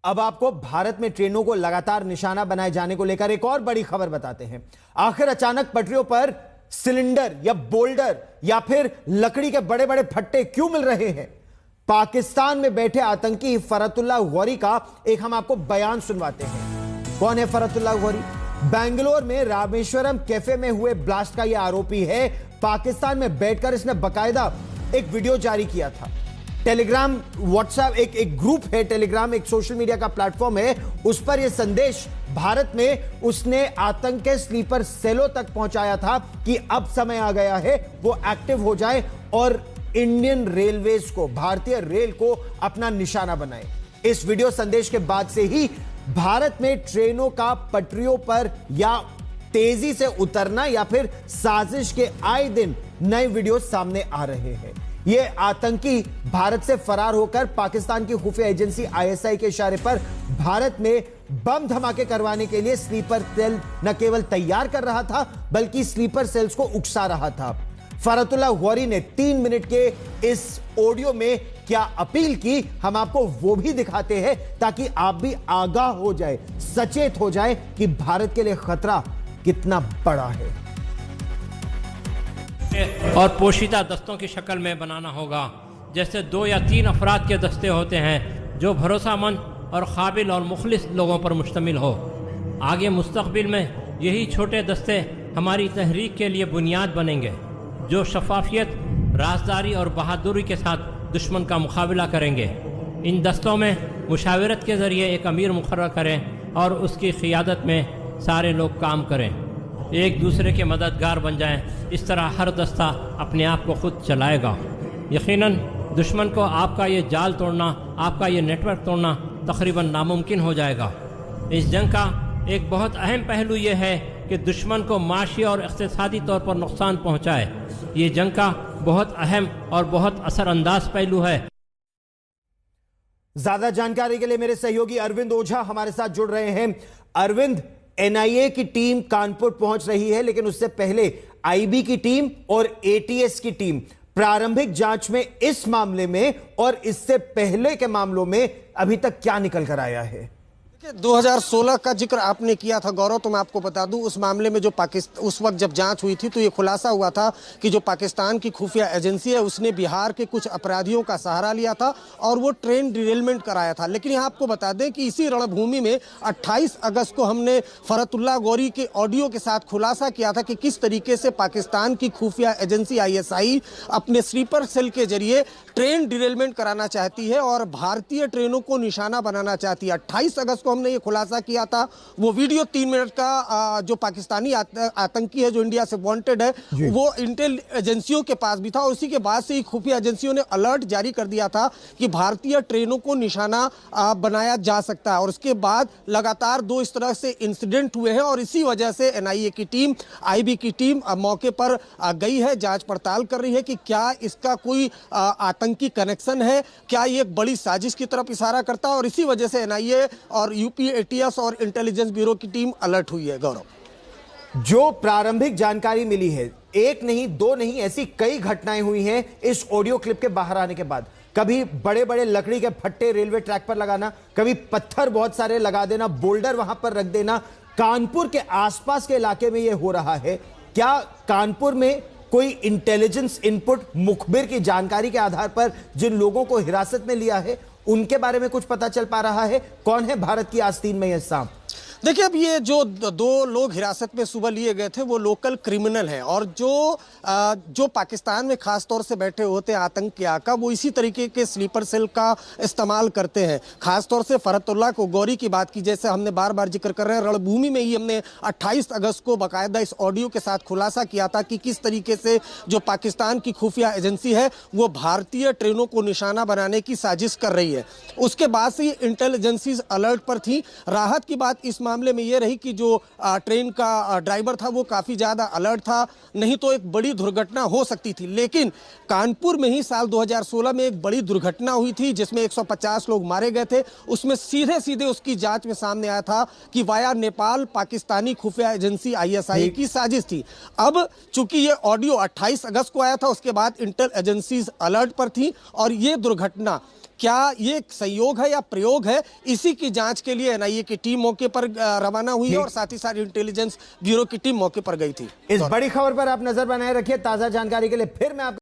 अब आपको भारत में ट्रेनों को लगातार निशाना बनाए जाने को लेकर एक और बड़ी खबर बताते हैं। आखिर अचानक पटरियों पर सिलेंडर या बोल्डर या फिर लकड़ी के बड़े बड़े फट्टे क्यों मिल रहे हैं? पाकिस्तान में बैठे आतंकी फरतुल्लाह गौरी का एक हम आपको बयान सुनवाते हैं। कौन है फरतुल्लाह गौरी? बेंगलोर में रामेश्वरम कैफे में हुए ब्लास्ट का यह आरोपी है। पाकिस्तान में बैठकर इसने बकायदा एक वीडियो जारी किया था। टेलीग्राम, व्हाट्सएप एक ग्रुप है, टेलीग्राम एक सोशल मीडिया का प्लेटफॉर्म है, उस पर यह संदेश भारत में उसने आतंक के स्लीपर सेलों तक पहुंचाया था कि अब समय आ गया है वो एक्टिव हो जाए और इंडियन रेलवेज को, भारतीय रेल को अपना निशाना बनाए। इस वीडियो संदेश के बाद से ही भारत में ट्रेनों का पटरियों पर या तेजी से उतरना या फिर साजिश के आए दिन नए वीडियो सामने आ रहे हैं। ये आतंकी भारत से फरार होकर पाकिस्तान की खुफिया एजेंसी आईएसआई के इशारे पर भारत में बम धमाके करवाने के लिए स्लीपर सेल न केवल तैयार कर रहा था बल्कि स्लीपर सेल्स को उकसा रहा था। फरतुल्लाह गौरी ने 3 मिनट के इस ऑडियो में क्या अपील की, हम आपको वो भी दिखाते हैं ताकि आप भी आगाह हो जाए, सचेत हो जाए कि भारत के लिए खतरा कितना बड़ा है। और पोशीदा दस्तों की शक्ल में बनाना होगा, जैसे 2 या 3 अफराद के दस्ते होते हैं जो भरोसामंद और काबिल और मुखलिस लोगों पर मुश्तमिल हो। आगे मुस्तकबिल में यही छोटे दस्ते हमारी तहरीक के लिए बुनियाद बनेंगे जो शफाफियत, राजदारी और बहादुरी के साथ दुश्मन का मुकाबला करेंगे। इन दस्तों में मुशावरत के ज़रिए एक अमीर मुकर्रर करें और उसकी क़ियादत में सारे लोग काम करें, एक दूसरे के मददगार बन जाएं। इस तरह हर दस्ता अपने आप को खुद चलाएगा। यकीनन दुश्मन को आपका ये जाल तोड़ना, आपका ये नेटवर्क तोड़ना तकरीबन नामुमकिन हो जाएगा। इस जंग का एक बहुत अहम पहलू ये है कि दुश्मन को माशी और इक़्तिसादी तौर पर नुकसान पहुँचाए। ये जंग का बहुत अहम और बहुत असरअंदाज पहलू है। ज्यादा जानकारी के लिए मेरे सहयोगी अरविंद ओझा हमारे साथ जुड़ रहे हैं। अरविंद, एनआईए की टीम कानपुर पहुंच रही है, लेकिन उससे पहले आईबी की टीम और एटीएस की टीम प्रारंभिक जांच में इस मामले में और इससे पहले के मामलों में अभी तक क्या निकल कर आया है? 2016 का जिक्र आपने किया था गौरव, तो मैं आपको बता दूं उस मामले में जो पाकिस्तान उस वक्त जब जांच हुई थी तो ये खुलासा हुआ था कि जो पाकिस्तान की खुफिया एजेंसी है उसने बिहार के कुछ अपराधियों का सहारा लिया था और वो ट्रेन डिरेलमेंट कराया था। लेकिन यहाँ आपको बता दें कि इसी रणभूमि में 28 अगस्त को हमने फरतुल्लाह गौरी के ऑडियो के साथ खुलासा किया था कि किस तरीके से पाकिस्तान की खुफिया एजेंसी आईएसआई अपने स्लीपर सेल के जरिए ट्रेन डिरेलमेंट कराना चाहती है और भारतीय ट्रेनों को निशाना बनाना चाहती है। 28 अगस्त को हमने ये खुलासा किया था। वो वीडियो 3 मिनट का जो पाकिस्तानी आतंकी है जो इंडिया से वांटेड है वो इंटेल एजेंसियों के पास भी था और उसी के बाद से ही खुफिया एजेंसियों ने अलर्ट जारी कर दिया था कि भारतीय ट्रेनों को निशाना बनाया जा सकता है। और उसके बाद लगातार 2 इस तरह से इंसिडेंट हुए हैं और इसी वजह से एनआईए की टीम, आईबी की टीम मौके पर गई है, जांच पड़ताल कर रही है कि क्या इसका कोई आतंकी कनेक्शन है, क्या ये एक बड़ी साजिश की तरफ इशारा करता है। और इसी वजह से एनआईए और यूपी एटीएस और इंटेलिजेंस ब्यूरो की टीम अलर्ट हुई है। गौरव, जो प्रारंभिक जानकारी मिली है, 1 नहीं 2 नहीं, ऐसी कई घटनाएं हुई हैं इस ऑडियो क्लिप के बाहर आने के बाद। कभी बड़े बड़े लकड़ी के फट्टे रेलवे ट्रैक पर लगाना, कभी पत्थर बहुत सारे लगा देना, बोल्डर वहां पर रख देना। कानपुर के आसपास के इलाके में यह हो रहा है। क्या कानपुर में कोई इंटेलिजेंस इनपुट, मुखबिर की जानकारी के आधार पर जिन लोगों को हिरासत में लिया है उनके बारे में कुछ पता चल पा रहा है? कौन है भारत की आस्तीन में यह सांप? देखिए, अब ये जो 2 लोग हिरासत में सुबह लिए गए थे वो लोकल क्रिमिनल हैं और जो पाकिस्तान में खास तौर से बैठे होते हैं आतंक के आका, वो इसी तरीके के स्लीपर सेल का इस्तेमाल करते हैं। खास तौर से फरतुल्लाह को गौरी की बात की, जैसे हमने बार बार जिक्र कर रहे हैं, रणभूमि में ही हमने 28 अगस्त को बाकायदा इस ऑडियो के साथ खुलासा किया था कि किस तरीके से जो पाकिस्तान की खुफिया एजेंसी है वो भारतीय ट्रेनों को निशाना बनाने की साजिश कर रही है। उसके बाद से इंटेल एजेंसीज अलर्ट पर थी। राहत की बात इस मामले में यह रही कि जो ट्रेन का ड्राइवर था वो काफ़ी ज़्यादा अलर्ट था, नहीं तो एक बड़ी दुर्घटना हो सकती थी। लेकिन कानपुर में ही साल 2016 में एक बड़ी दुर्घटना हुई थी जिसमें 150 लोग मारे गए थे। उसमें सीधे सीधे उसकी जांच में सामने आया था कि वाया नेपाल पाकिस्तानी खुफिया एजेंसी आईएसआई की साजिश थी। अब चूंकि ये ऑडियो 28 अगस्त को आया था, उसके बाद इंटेल एजेंसीज अलर्ट पर थी और ये दुर्घटना क्या ये संयोग है या प्रयोग है, इसी की जांच के लिए एनआईए की टीम मौके पर रवाना हुई है और साथ ही साथ इंटेलिजेंस ब्यूरो की टीम मौके पर गई थी। इस बड़ी खबर पर आप नजर बनाए रखिए। ताजा जानकारी के लिए फिर मैं